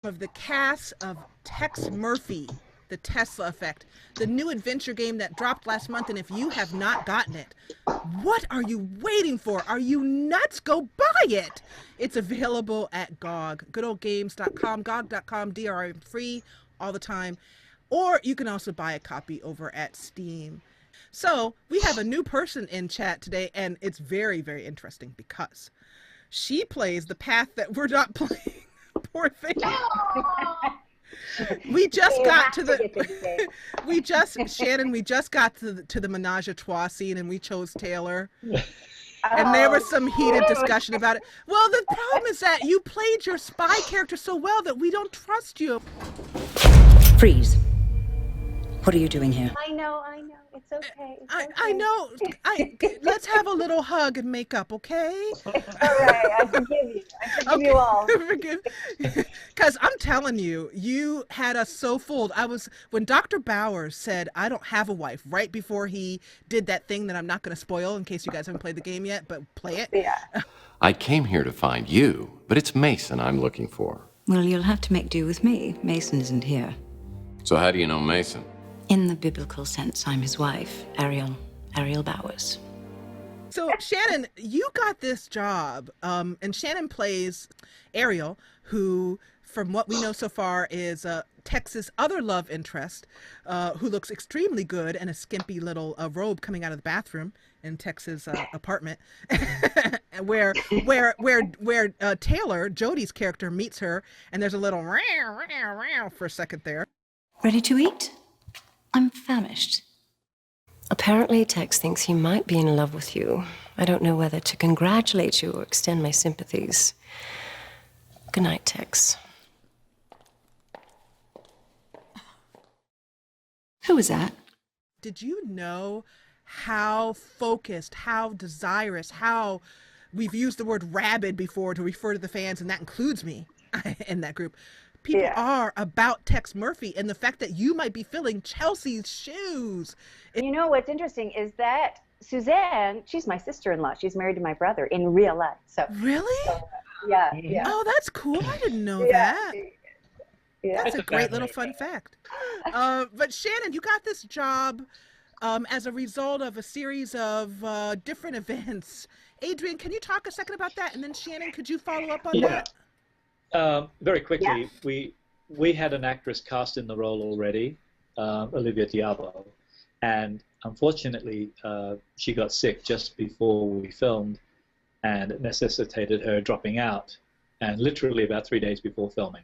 of the cast of Tex Murphy, The Tesla Effect, the new adventure game that dropped last month. And if you have not gotten it, what are you waiting for? Are you nuts? Go buy it. It's available at GOG, goodoldgames.com, GOG.com, DRM free all the time. Or you can also buy a copy over at Steam. So we have a new person in chat today, and it's very, very interesting because she plays the path that we're not playing. Poor thing. We just got to the Shannon, we just got to the menage a trois scene, and we chose Taylor. And there was some heated discussion about it. Well, the problem is that you played your spy character so well that we don't trust you. Freeze. What are you doing here? I know. It's okay. I know. Let's have a little hug and make up, okay? It's all right. I forgive you. I forgive you all. Because I'm telling you, you had us so fooled. When Dr. Bowers said, I don't have a wife, right before he did that thing that I'm not going to spoil in case you guys haven't played the game yet, but play it. Yeah. I came here to find you, but it's Mason I'm looking for. Well, you'll have to make do with me. Mason isn't here. So how do you know Mason? In the biblical sense, I'm his wife, Ariel Bowers. So, Shannon, you got this job, and Shannon plays Ariel, who, from what we know so far, is Tex's other love interest, who looks extremely good in a skimpy little robe coming out of the bathroom in Tex's apartment, where Taylor, Jodie's character, meets her, and there's a little row for a second there. Ready to eat? I'm famished. Apparently, Tex thinks he might be in love with you. I don't know whether to congratulate you or extend my sympathies. Good night, Tex. Who was that? Did you know how focused, how desirous, how we've used the word rabid before to refer to the fans, and that includes me in that group. People are about Tex Murphy and the fact that you might be filling Chelsea's shoes. You know what's interesting is that Suzanne, she's my sister-in-law. She's married to my brother in real life. So really? Yeah. Oh, that's cool. I didn't know that. Yeah. That's a great little fun fact. But Shannon, you got this job as a result of a series of different events. Adrian, can you talk a second about that? And then Shannon, could you follow up on that? Very quickly, we had an actress cast in the role already, Olivia Diabo, and unfortunately she got sick just before we filmed, and it necessitated her dropping out, and literally about 3 days before filming,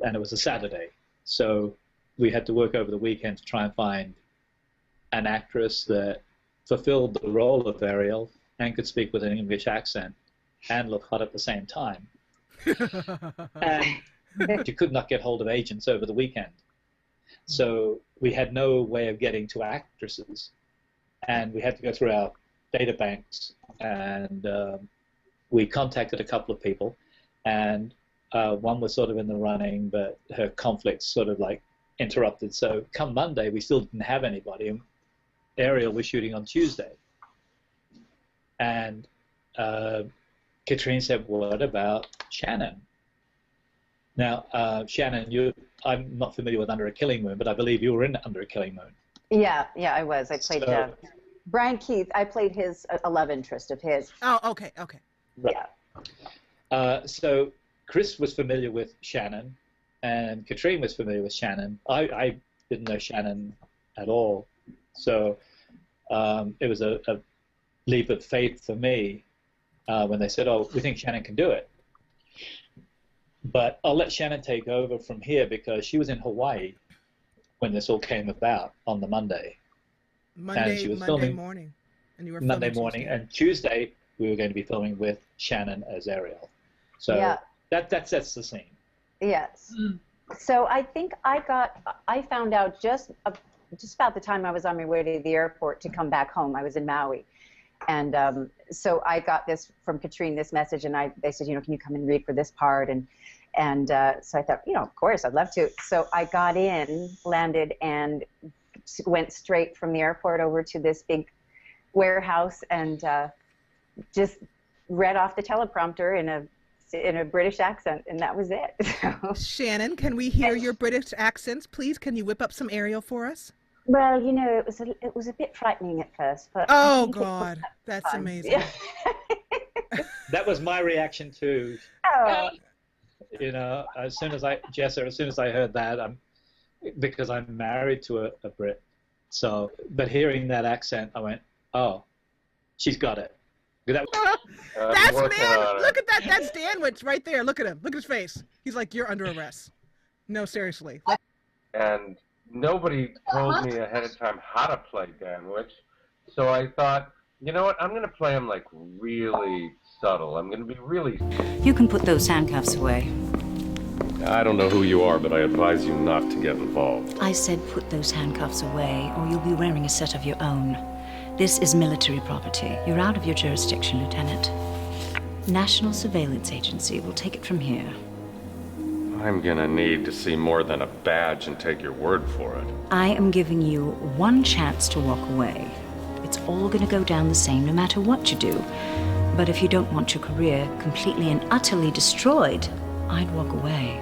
and it was a Saturday, so we had to work over the weekend to try and find an actress that fulfilled the role of Ariel and could speak with an English accent and look hot at the same time. And you could not get hold of agents over the weekend. So we had no way of getting to actresses. And we had to go through our data banks. And we contacted a couple of people. And one was sort of in the running, but her conflicts sort of like interrupted. So come Monday, we still didn't have anybody. And Ariel was shooting on Tuesday. And Katrine said, what about Shannon? Now, Shannon, I'm not familiar with Under a Killing Moon, but I believe you were in Under a Killing Moon. Yeah, I was. I played Brian Keith. I played a love interest of his. Oh, okay. Right. Yeah. So Chris was familiar with Shannon, and Katrine was familiar with Shannon. I didn't know Shannon at all. So it was a leap of faith for me. When they said, oh, we think Shannon can do it. But I'll let Shannon take over from here because she was in Hawaii when this all came about on the Monday. Monday morning. And you were Monday morning. Tuesday. And Tuesday, we were going to be filming with Shannon as Ariel. So that sets the scene. Yes. So I think I found out just about the time I was on my way to the airport to come back home. I was in Maui. And so I got this from Katrine, this message, and they said, can you come and read for this part? And so I thought, of course, I'd love to. So I got in, landed, and went straight from the airport over to this big warehouse and just read off the teleprompter in a in a British accent, and that was it. So. Shannon, can we hear your British accents, please? Can you whip up some Ariel for us? Well, it was a bit frightening at first, but oh God, that's fun. amazing. That was my reaction too. Oh. As soon as I heard that, because I'm married to a Brit, but hearing that accent, I went, oh, she's got it. That's man. Look at that. That's Danwich right there. Look at him. Look at his face. He's like, you're under arrest. No, seriously. And nobody told me ahead of time how to play Danwich, so I thought, you know what? I'm going to play him like really subtle. I'm going to be really. You can put those handcuffs away. I don't know who you are, but I advise you not to get involved. I said put those handcuffs away, or you'll be wearing a set of your own. This is military property. You're out of your jurisdiction, Lieutenant. National Surveillance Agency will take it from here. I'm gonna need to see more than a badge and take your word for it. I am giving you one chance to walk away. It's all gonna go down the same no matter what you do. But if you don't want your career completely and utterly destroyed, I'd walk away.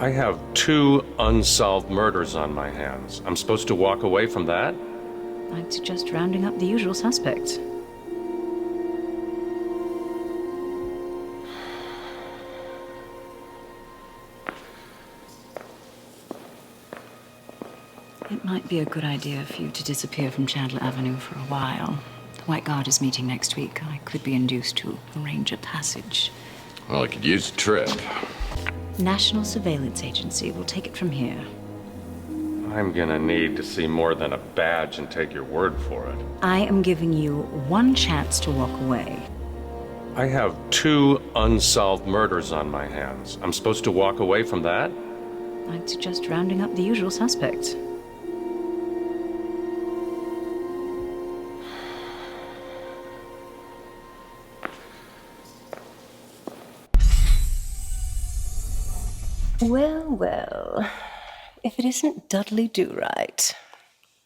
I have 2 unsolved murders on my hands. I'm supposed to walk away from that? I'd suggest rounding up the usual suspects. It might be a good idea for you to disappear from Chandler Avenue for a while. The White Guard is meeting next week. I could be induced to arrange a passage. Well, I could use a trip. National Surveillance Agency will take it from here. I'm gonna need to see more than a badge and take your word for it. I am giving you one chance to walk away. I have 2 unsolved murders on my hands. I'm supposed to walk away from that? I'd suggest rounding up the usual suspects. Well, well. If it isn't Dudley Do-Right.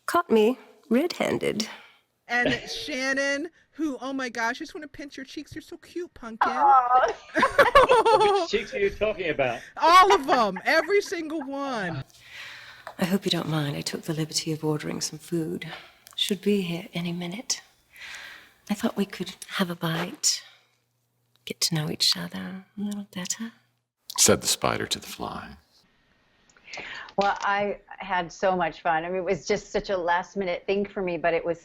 Caught me red-handed. And Shannon, who, oh my gosh, I just want to pinch your cheeks. You're so cute, Pumpkin. Which cheeks are you talking about? All of them. Every single one. I hope you don't mind. I took the liberty of ordering some food. Should be here any minute. I thought we could have a bite. Get to know each other a little better. Said the spider to the fly. Well, I had so much fun. I mean, it was just such a last-minute thing for me, but it was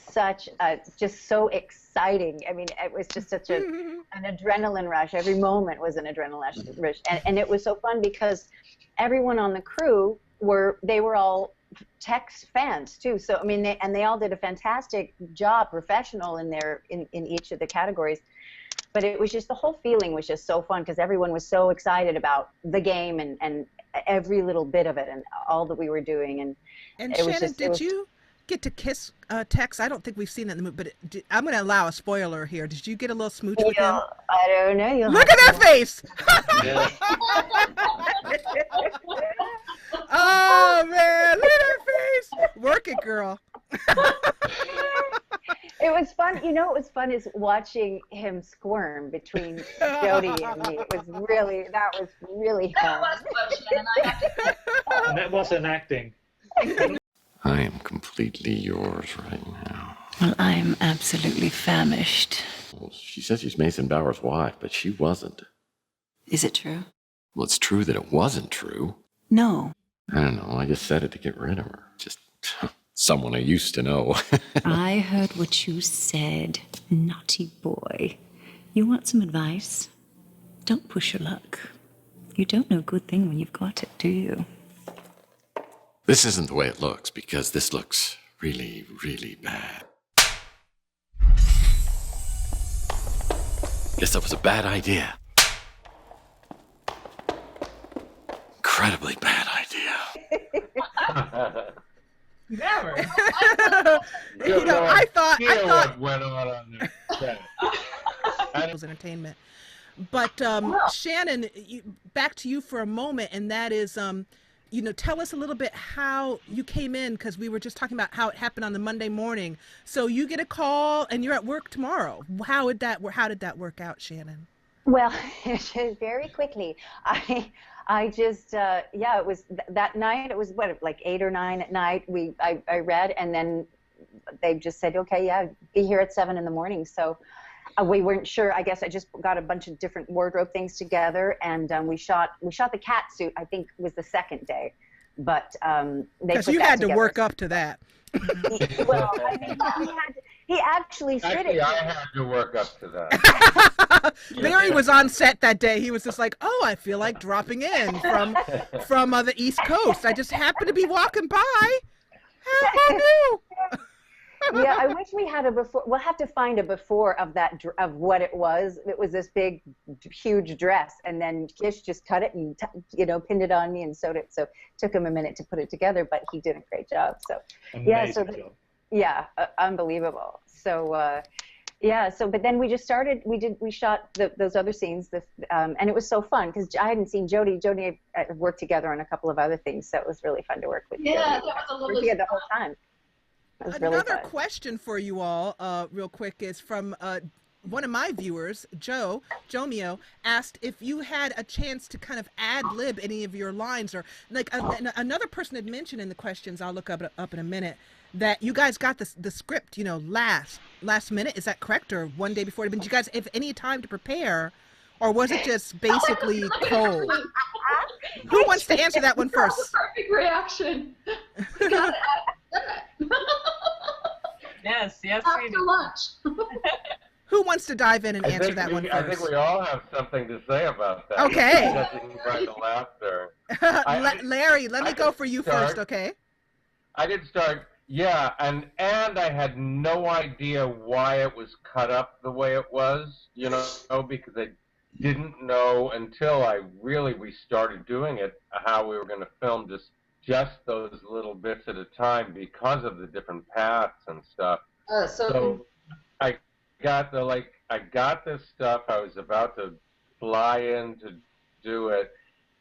just so exciting. I mean, it was just such an adrenaline rush. Every moment was an adrenaline rush, and it was so fun because everyone on the crew were all Tex fans too. So I mean, they all did a fantastic job, professional in each of the categories. But it was just, the whole feeling was just so fun because everyone was so excited about the game and every little bit of it and all that we were doing. And it Shannon, was just, did you get to kiss Tex? I don't think we've seen that in the movie, but I'm going to allow a spoiler here. Did you get a little smooch with him? I don't know. Look at that face! Oh, man, look at that face! Work it, girl. It was fun. You know, what was fun is watching him squirm between Jodie and me. That was really fun. That was fun, Shannon. I have to say. And that wasn't acting. I am completely yours right now. Well, I am absolutely famished. Well, she says she's Mason Bauer's wife, but she wasn't. Is it true? Well, it's true that it wasn't true. No. I don't know. I just said it to get rid of her. Just someone I used to know. I heard what you said, naughty boy. You want some advice? Don't push your luck. You don't know a good thing when you've got it, do you? This isn't the way it looks, because this looks really, really bad. Guess that was a bad idea. Incredibly bad idea. Never. I thought what went on there. it was entertainment. But Shannon, back to you for a moment, and that is, tell us a little bit how you came in, because we were just talking about how it happened on the Monday morning. So you get a call, and you're at work tomorrow. How did that work out, Shannon? Well, very quickly. I just, yeah, it was that night. It was what, like 8 or 9 at night. I read, and then they just said, okay, yeah, be here at 7 in the morning. So we weren't sure. I guess I just got a bunch of different wardrobe things together, and we shot the cat suit. I think was the second day, but because you had to work up to that. Well, I mean, he actually fitted. I had to work up to that. Larry was on set that day. He was just like, "Oh, I feel like dropping in from the East Coast. I just happened to be walking by. How about you?" Yeah, I wish we had a before. We'll have to find a before of that, of what it was. It was this big, huge dress, and then Kish just cut it and pinned it on me and sewed it. So it took him a minute to put it together, but he did a great job. So Amazing job. Yeah, unbelievable. So yeah, so but then we just started. We shot those other scenes, and it was so fun because I hadn't seen Jodie. Jodie and I worked together on a couple of other things, so it was really fun to work with. Yeah, Jodie. that was a lovely. We were the whole time. Another question for you all, real quick, is from one of my viewers, Joe Jomio, asked if you had a chance to kind of ad-lib any of your lines, or like another person had mentioned in the questions. I'll look up in a minute that you guys got the script, last minute. Is that correct, or one day before? Did you guys have any time to prepare, or was it just basically cold? Who wants to answer that one first? That's the perfect reaction. You got it. Yes, we After do. lunch. Who wants to dive in and answer that one first? I think we all have something to say about that. Okay. Judging by the laughter. Larry, let me go for you first, okay? I did start, yeah, and I had no idea why it was cut up the way it was, because I didn't know until we started doing it how we were going to film just those little bits at a time because of the different paths and stuff. So I got this stuff. I was about to fly in to do it,